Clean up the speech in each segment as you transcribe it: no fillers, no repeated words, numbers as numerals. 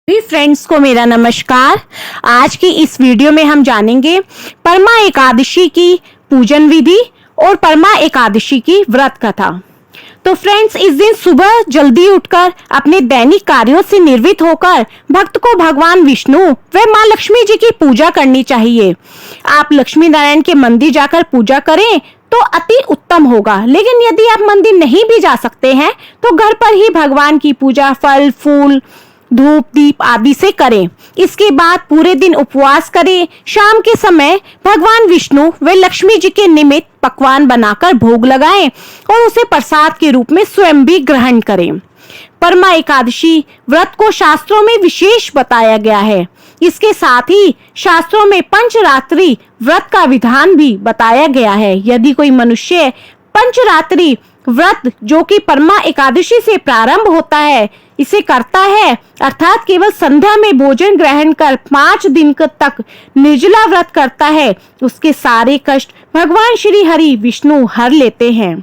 भी फ्रेंड्स को मेरा नमस्कार। आज की इस वीडियो में हम जानेंगे परमा एकादशी की पूजन विधि और परमा एकादशी की व्रत कथा। तो फ्रेंड्स, इस दिन सुबह जल्दी उठकर अपने दैनिक कार्यों से निर्वृत्त होकर भक्त को भगवान विष्णु व मां लक्ष्मी जी की पूजा करनी चाहिए। आप लक्ष्मी नारायण के मंदिर जाकर पूजा करें तो अति उत्तम होगा, लेकिन यदि आप मंदिर नहीं भी जा सकते हैं तो घर पर ही भगवान की पूजा फल फूल धूप दीप आदि से करें। इसके बाद पूरे दिन उपवास करें। शाम के समय भगवान विष्णु व लक्ष्मी जी के निमित्त पकवान बनाकर भोग लगाएं और उसे प्रसाद के रूप में स्वयं भी ग्रहण करें। परमा एकादशी व्रत को शास्त्रों में विशेष बताया गया है। इसके साथ ही शास्त्रों में पंचरात्रि व्रत का विधान भी बताया गया है। यदि कोई मनुष्य पंचरात्रि व्रत जो कि परमा एकादशी से प्रारंभ होता है इसे करता है, अर्थात केवल संध्या में भोजन ग्रहण कर 5 दिन तक निर्जला व्रत करता है, उसके सारे कष्ट भगवान श्री हरि विष्णु हर लेते हैं।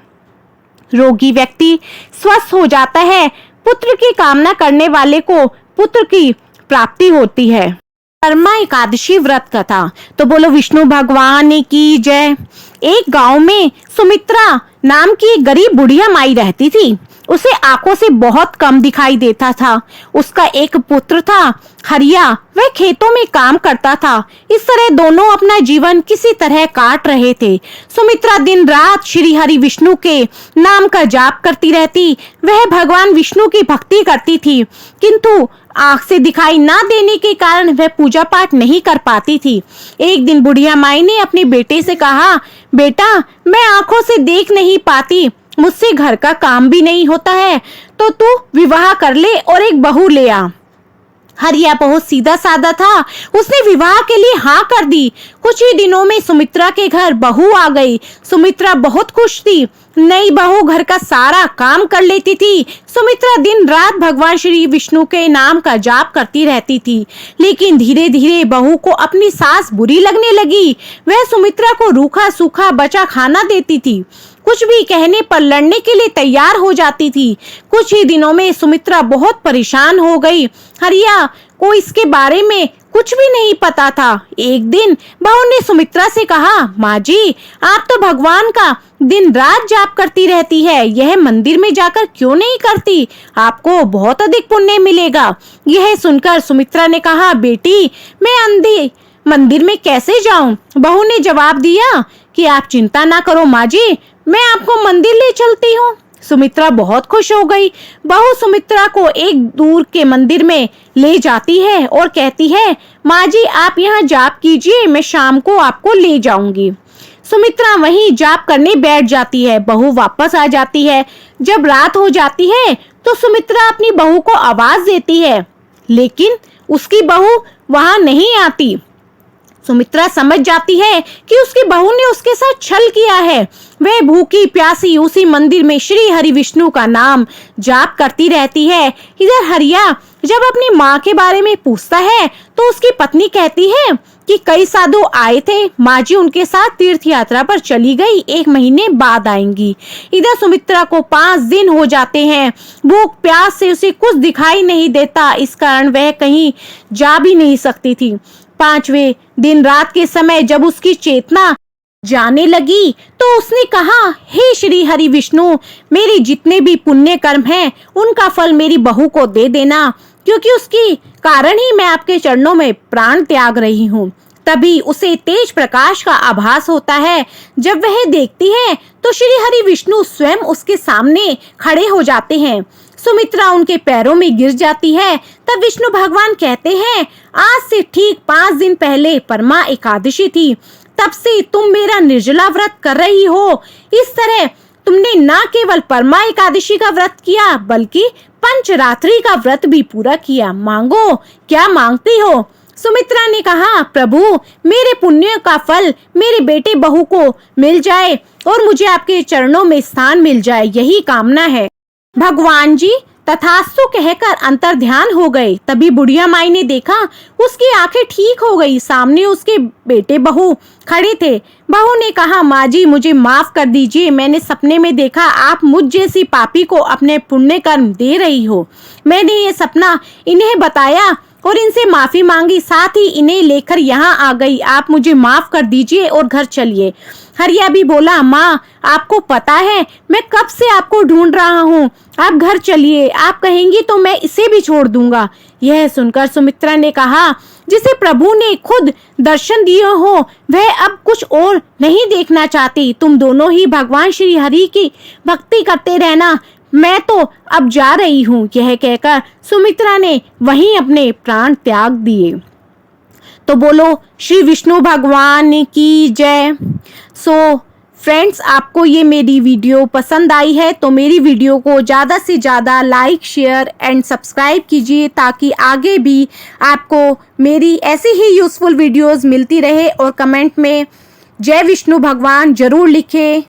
रोगी व्यक्ति स्वस्थ हो जाता है। पुत्र की कामना करने वाले को पुत्र की प्राप्ति होती है। परमा एकादशी व्रत कथा। तो बोलो विष्णु भगवान की जय। एक गांव में सुमित्रा नाम की एक गरीब बुढ़िया माई रहती थी। उसे आंखों से बहुत कम दिखाई देता था। उसका एक पुत्र था हरिया, वह खेतों में काम करता था। इस तरह दोनों अपना जीवन किसी तरह काट रहे थे। सुमित्रा दिन रात श्री हरि विष्णु के नाम का जाप करती रहती। वह भगवान विष्णु की भक्ति करती थी, किंतु आंख से दिखाई ना देने के कारण वह पूजा पाठ नहीं कर पाती थी। एक दिन बुढ़िया माई ने अपने बेटे से कहा, बेटा मैं आंखों से देख नहीं पाती, मुझसे घर का काम भी नहीं होता है, तो तू विवाह कर ले और एक बहू ले आ। हरिया बहुत सीधा साधा था। उसने विवाह के लिए हाँ कर दी। कुछ ही दिनों में सुमित्रा के घर बहू आ गई। सुमित्रा बहुत खुश थी। नई बहू घर का सारा काम कर लेती थी। सुमित्रा दिन रात भगवान श्री विष्णु के नाम का जाप करती रहती थी, लेकिन धीरे धीरे बहू को अपनी सास बुरी लगने लगी। वह सुमित्रा को रूखा सूखा बचा खाना देती थी। कुछ भी कहने पर लड़ने के लिए तैयार हो जाती थी। कुछ ही दिनों में सुमित्रा बहुत परेशान हो गई। हरिया को इसके बारे में कुछ भी नहीं पता था। एक दिन बहू ने सुमित्रा से कहा, माँ जी आप तो भगवान का दिन रात जाप करती रहती है, यह मंदिर में जाकर क्यों नहीं करती? आपको बहुत अधिक पुण्य मिलेगा। यह सुनकर सुमित्रा ने कहा, बेटी मैं अंधी मंदिर में कैसे जाऊं? बहू ने जवाब दिया कि आप चिंता ना करो माँ जी, मैं आपको मंदिर ले चलती हूँ। सुमित्रा बहुत खुश हो गई। बहू सुमित्रा को एक दूर के मंदिर में ले जाती है और कहती है, माँ जी आप यहाँ जाप कीजिए, मैं शाम को आपको ले जाऊंगी। सुमित्रा वहीं जाप करने बैठ जाती है। बहू वापस आ जाती है। जब रात हो जाती है तो सुमित्रा अपनी बहू को आवाज देती है, लेकिन उसकी बहू वहां नहीं आती। सुमित्रा समझ जाती है कि उसकी बहू ने उसके साथ छल किया है। वह भूखी प्यासी उसी मंदिर में श्री हरि विष्णु का नाम जाप करती रहती है। इधर हरिया जब अपनी माँ के बारे में पूछता है तो उसकी पत्नी कहती है कि कई साधु आए थे, माँ जी उनके साथ तीर्थ यात्रा पर चली गई, 1 महीने बाद आएंगी। इधर सुमित्रा को 5 दिन हो जाते हैं। भूख प्यास से उसे कुछ दिखाई नहीं देता, इस कारण वह कहीं जा भी नहीं सकती थी। 5वें दिन रात के समय जब उसकी चेतना जाने लगी तो उसने कहा, हे श्री हरि विष्णु मेरे जितने भी पुण्य कर्म हैं उनका फल मेरी बहू को दे देना, क्योंकि उसकी कारण ही मैं आपके चरणों में प्राण त्याग रही हूँ। तभी उसे तेज प्रकाश का आभास होता है। जब वह देखती है तो श्री हरि विष्णु स्वयं उसके सामने खड़े हो जाते हैं। सुमित्रा उनके पैरों में गिर जाती है। तब विष्णु भगवान कहते हैं, आज से ठीक 5 दिन पहले परमा एकादशी थी, तब से तुम मेरा निर्जला व्रत कर रही हो। इस तरह तुमने न केवल परमा एकादशी का व्रत किया बल्कि पंचरात्रि का व्रत भी पूरा किया। मांगो, क्या मांगती हो? सुमित्रा ने कहा, प्रभु मेरे पुण्य का फल मेरे बेटे बहू को मिल जाए और मुझे आपके चरणों में स्थान मिल जाए, यही कामना है। भगवान जी तथास्तु कहकर अंतर ध्यान हो गए। तभी बुढ़िया माई ने देखा उसकी आंखें ठीक हो गई। सामने उसके बेटे बहू खड़े थे। बहू ने कहा, माँ जी मुझे माफ कर दीजिए, मैंने सपने में देखा आप मुझ जैसी पापी को अपने पुण्य कर्म दे रही हो। मैंने ये सपना इन्हें बताया और इनसे माफी मांगी, साथ ही इन्हें लेकर यहाँ आ गई। आप मुझे माफ कर दीजिए और घर चलिए। हरिया भी बोला, माँ आपको पता है मैं कब से आपको ढूंढ रहा हूँ, आप घर चलिए, आप कहेंगी तो मैं इसे भी छोड़ दूंगा। यह सुनकर सुमित्रा ने कहा, जिसे प्रभु ने खुद दर्शन दिए हो वह अब कुछ और नहीं देखना चाहती। तुम दोनों ही भगवान श्री हरि की भक्ति करते रहना, मैं तो अब जा रही हूँ। यह कहकर सुमित्रा ने वहीं अपने प्राण त्याग दिए। तो बोलो श्री विष्णु भगवान की जय। सो फ्रेंड्स, आपको ये मेरी वीडियो पसंद आई है तो मेरी वीडियो को ज़्यादा से ज़्यादा लाइक, शेयर एंड सब्सक्राइब कीजिए, ताकि आगे भी आपको मेरी ऐसी ही यूज़फुल वीडियोस मिलती रहे। और कमेंट में जय विष्णु भगवान ज़रूर लिखें।